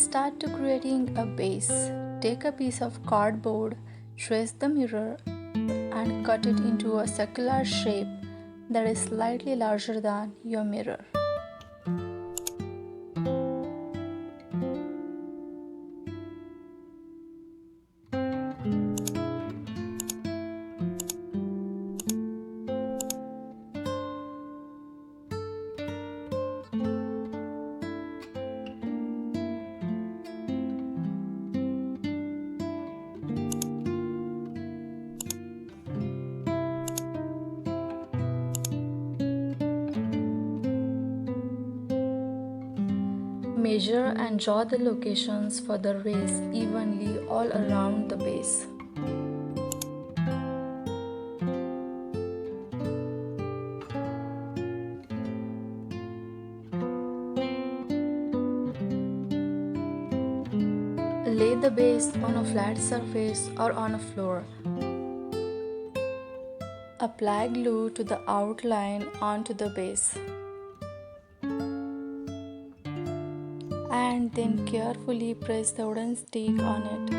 start to creating a base. Take a piece of cardboard, trace the mirror, and cut it into a circular shape that is slightly larger than your mirror. Measure and draw the locations for the rays evenly all around the base. Lay the base on a flat surface or on a floor. Apply glue to the outline onto the base. And then carefully press the wooden stick on it.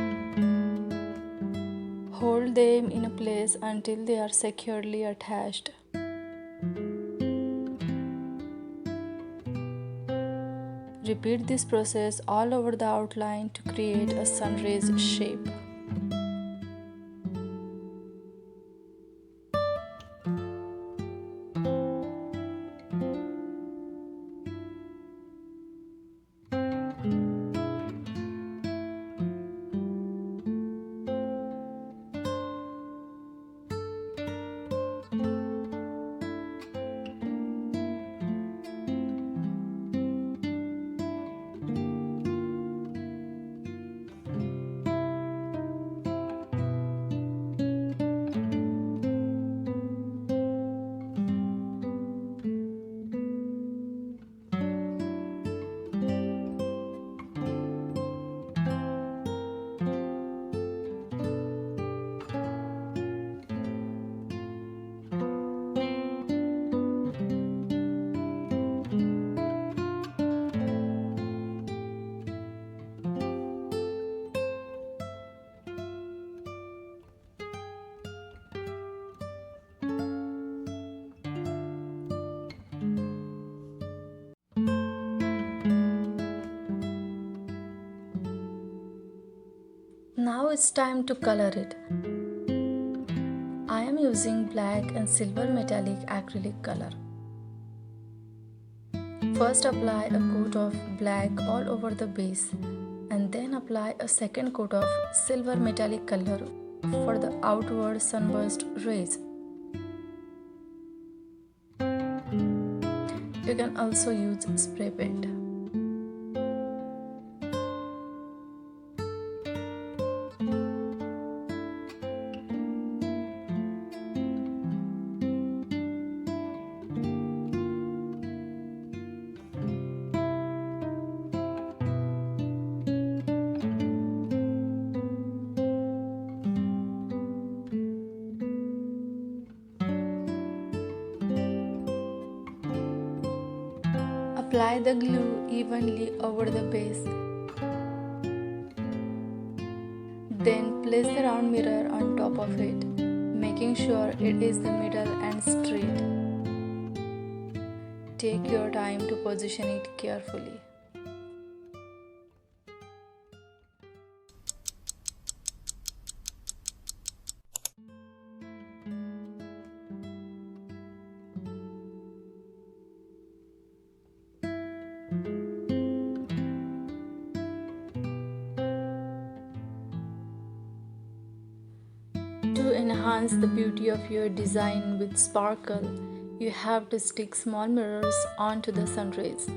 Hold them in place until they are securely attached. Repeat this process all over the outline to create a sunrays shape. Now it's time to color it. I am using black and silver metallic acrylic color. First apply a coat of black all over the base and then apply a second coat of silver metallic color for the outward sunburst rays. You can also use spray paint. Apply the glue evenly over the base. Then place the round mirror on top of it, making sure it is the middle and straight. Take your time to position it carefully. To enhance the beauty of your design with sparkle, you have to stick small mirrors onto the sunrays.